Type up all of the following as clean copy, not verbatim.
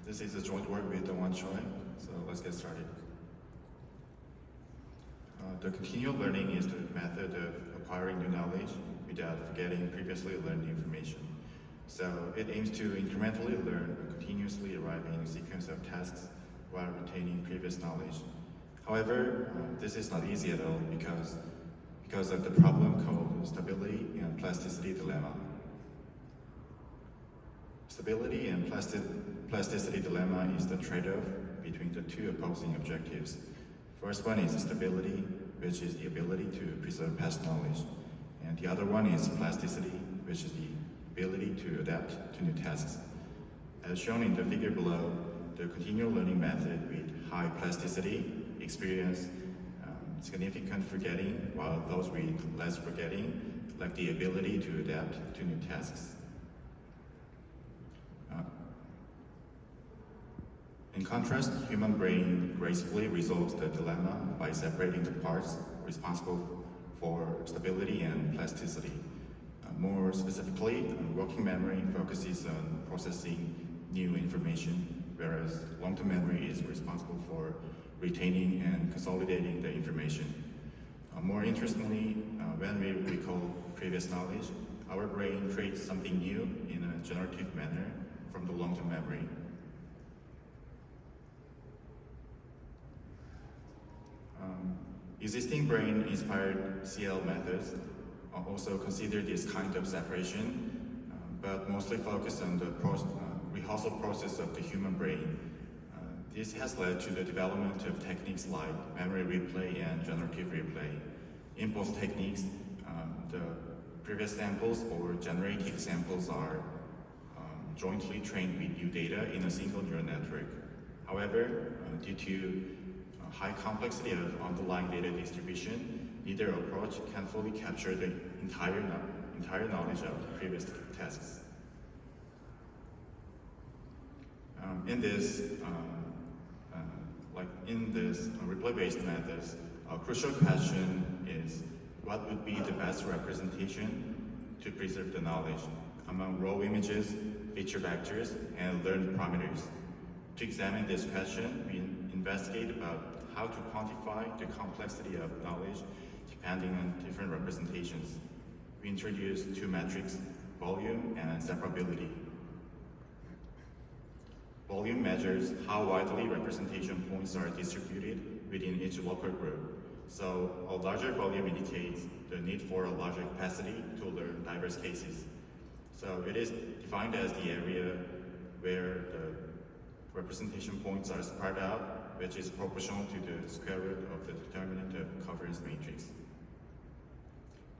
This is a joint work with Wan Choi, so let's get started. The continual learning is the method of acquiring new knowledge without forgetting previously learned information. So it aims to incrementally learn a continuously arriving sequence of tasks while retaining previous knowledge. However, this is not easy at all because of the problem called stability and plasticity dilemma. Stability and plasticity dilemma is the trade-off between the two opposing objectives. First one is stability, which is the ability to preserve past knowledge. And the other one is plasticity, which is the ability to adapt to new tasks. As shown in the figure below, the continual learning method with high plasticity experience significant forgetting, while those with less forgetting lack the ability to adapt to new tasks. In contrast, human brain gracefully resolves the dilemma by separating the parts responsible for stability and plasticity. More specifically, working memory focuses on processing new information, whereas long-term memory is responsible for retaining and consolidating the information. More interestingly, when we recall previous knowledge, our brain creates something new in a generative manner from the long-term memory. Existing brain-inspired CL methods also consider this kind of separation, but mostly focus on the rehearsal process of the human brain. This has led to the development of techniques like memory replay and generative replay. In both techniques, the previous samples or generated samples are jointly trained with new data in a single neural network. However, due to high complexity of underlying data distribution, neither approach can fully capture the entire knowledge of previous tasks. In this replay-based methods, a crucial question is what would be the best representation to preserve the knowledge among raw images, feature vectors, and learned parameters. To examine this question, we investigate about how to quantify the complexity of knowledge depending on different representations. We introduce two metrics, volume and separability. Volume measures how widely representation points are distributed within each local group. So a larger volume indicates the need for a larger capacity to learn diverse cases. So it is defined as the area where the representation points are spread out, which is proportional to the square root of the determinant of covariance matrix.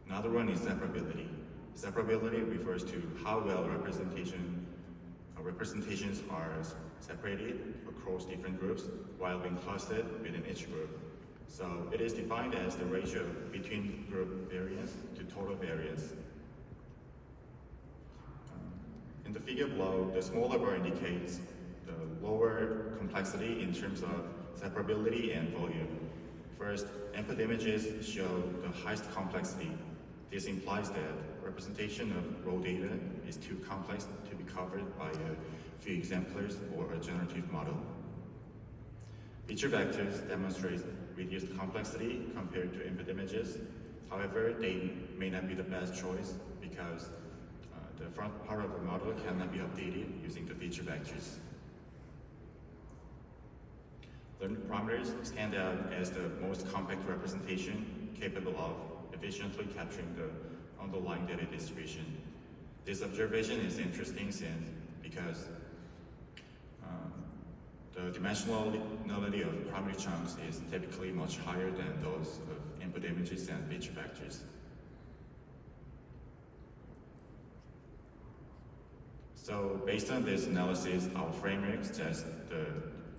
Another one is separability. Separability refers to how well representations are separated across different groups while being clustered within each group. So it is defined as the ratio between group variance to total variance. In the figure below, the smaller bar indicates the lower complexity in terms of separability and volume. First, input images show the highest complexity. This implies that representation of raw data is too complex to be covered by a few exemplars or a generative model. Feature vectors demonstrate reduced complexity compared to input images. However, they may not be the best choice because the front part of the model cannot be updated using the feature vectors. Learned parameters stand out as the most compact representation capable of efficiently capturing the underlying data distribution. This observation is interesting because the dimensionality of primary chunks is typically much higher than those of input images and feature vectors. So based on this analysis, our framework suggests the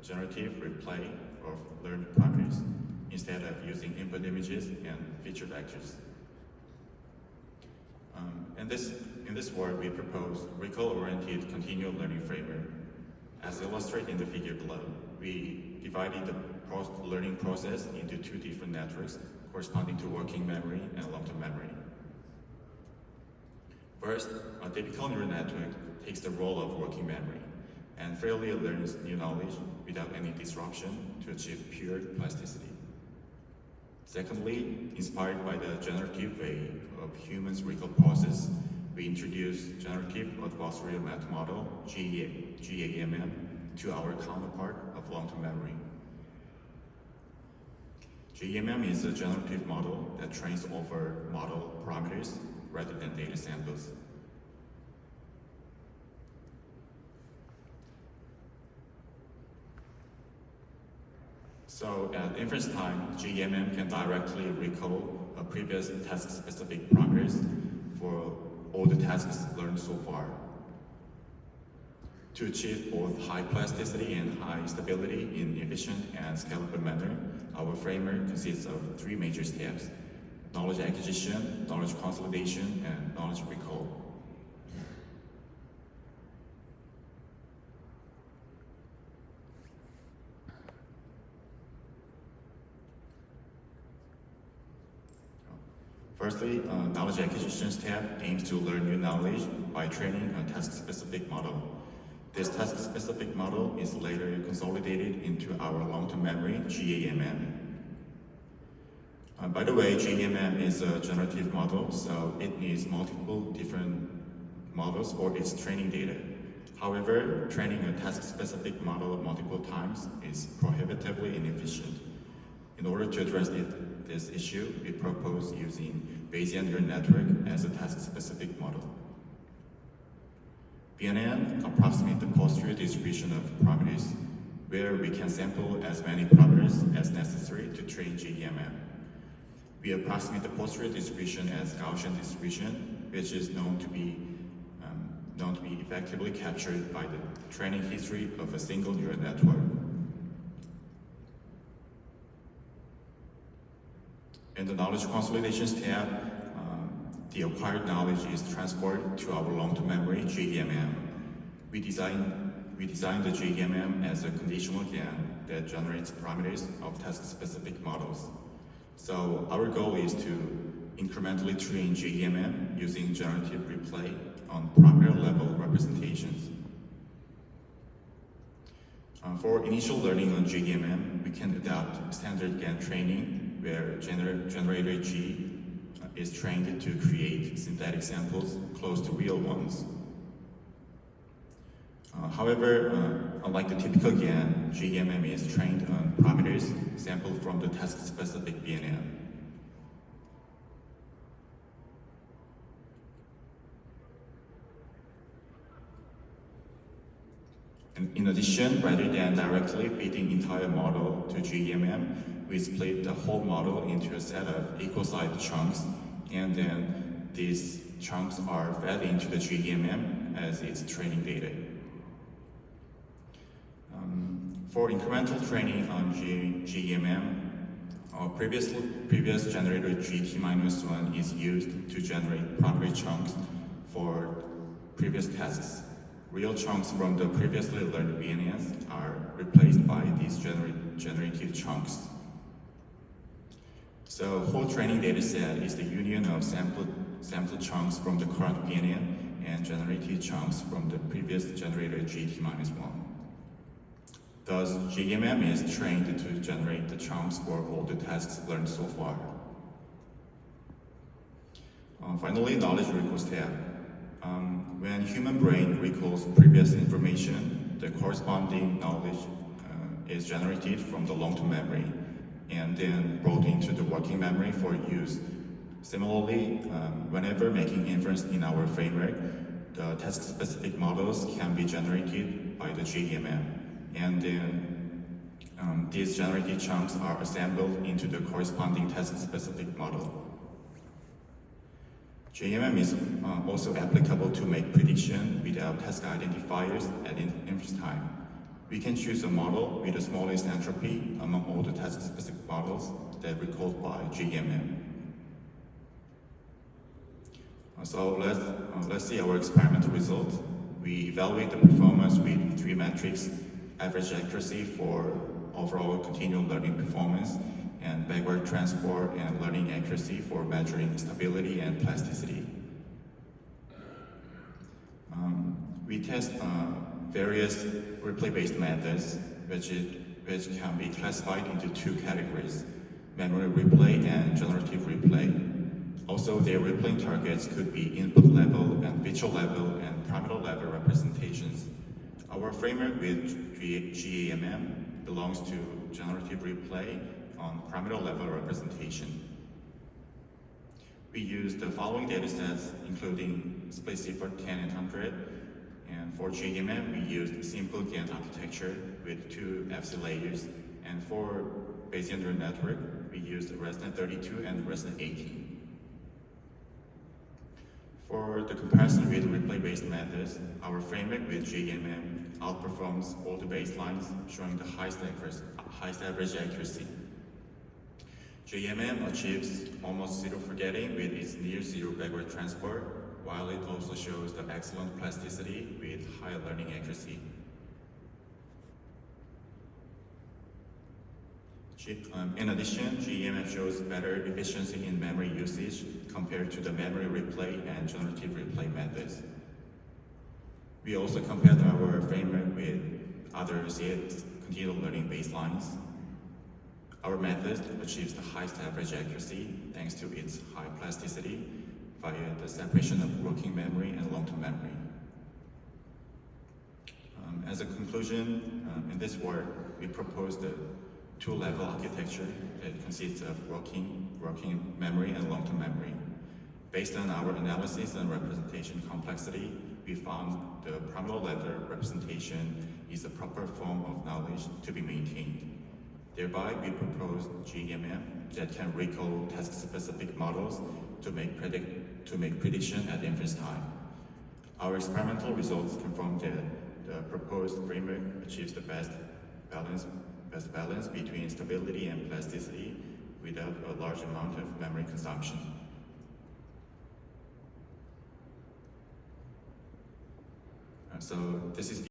generative replay of learned parameters instead of using input images and feature vectors. In this work, we propose recall-oriented continual learning framework. As illustrated in the figure below, we divided the learning process into two different networks corresponding to working memory and long-term memory. First, a typical neural network takes the role of working memory. and freely learns new knowledge without any disruption to achieve pure plasticity. Secondly, inspired by the generative way of humans' recall process, we introduced Generative Adversarial Math Model, GAMM, to our counterpart of long-term memory. GAMM is a generative model that trains over model parameters rather than data samples. So at inference time, GAMM can directly recall a previous task-specific parameters for all the tasks learned so far. To achieve both high plasticity and high stability in efficient and scalable manner, our framework consists of three major steps: knowledge acquisition, knowledge consolidation, and knowledge recall. Firstly, knowledge acquisition step aims to learn new knowledge by training a task-specific model. This task-specific model is later consolidated into our long-term memory, GAMM. By the way, GAMM is a generative model, so it needs multiple different models for its training data. However, training a task-specific model multiple times is prohibitively inefficient. In order to address this issue, we propose using Bayesian neural network as a task-specific model. BNN approximates the posterior distribution of parameters, where we can sample as many parameters as necessary to train GAMM. We approximate the posterior distribution as Gaussian distribution, which is known to be effectively captured by the training history of a single neural network. In the knowledge consolidation step, the acquired knowledge is transferred to our long-term memory, GAMM. We designed the GAMM as a conditional GAN that generates parameters of task-specific models. So our goal is to incrementally train GAMM using generative replay on parameter-level representations. For initial learning on GAMM, we can adopt standard GAN training, where generator G is trained to create synthetic samples close to real ones. However, unlike the typical GAN, GAMM is trained on parameters sampled from the task-specific BNN. In addition, rather than directly feeding entire model to GAMM, we split the whole model into a set of equal-sized chunks, and then these chunks are fed into the GAMM as its training data. For incremental training on GAMM, our previous generator GT-1 is used to generate parameter chunks for previous tasks. Real chunks from the previously learned BNNs are replaced by these generative chunks. So whole training data set is the union of sampled chunks from the current BNN and generated chunks from the previous generator GT-1. Thus, GAMM is trained to generate the chunks for all the tasks learned so far. Finally, knowledge recall step. When human brain recalls previous information, the corresponding knowledge is generated from the long-term memory and then brought into the working memory for use. Similarly, whenever making inference in our framework, the task-specific models can be generated by the GAMM, and then these generated chunks are assembled into the corresponding task-specific model. GAMM is also applicable to make prediction without task identifiers at inference time. We can choose a model with the smallest entropy among all the task-specific models that are recalled by GAMM. So let's see our experimental results. We evaluate the performance with three metrics: average accuracy for overall continual learning performance, and backward transfer and learning accuracy for measuring stability and plasticity. We test various replay-based methods, which can be classified into two categories: memory replay and generative replay. Also, their replaying targets could be input level and feature level and parameter level representations. Our framework with GAMM belongs to generative replay on parameter level representation. We use the following datasets, including Split-Cipher 10 and 100. And for GAMM, we used simple GAN architecture with 2 FC layers. And for Bayesian neural network, we used ResNet 32 and ResNet 18. For the comparison with replay-based methods, our framework with GAMM outperforms all the baselines, showing the highest average accuracy. GAMM achieves almost zero forgetting with its near zero backward transfer, while it also shows the excellent plasticity with high learning accuracy. In addition, GAMM shows better efficiency in memory usage compared to the memory replay and generative replay methods. We also compared our framework with other continual learning baselines. Our method achieves the highest average accuracy thanks to its high plasticity via the separation of working memory and long-term memory. As a conclusion, in this work, we proposed a two-level architecture that consists of working memory and long-term memory. Based on our analysis and representation complexity, we found the parameter level representation is the proper form of knowledge to be maintained. Thereby, we proposed GAMM that can recall task-specific models to make prediction at inference time. Our experimental results confirm that the proposed framework achieves the best balance between stability and plasticity without a large amount of memory consumption. So this is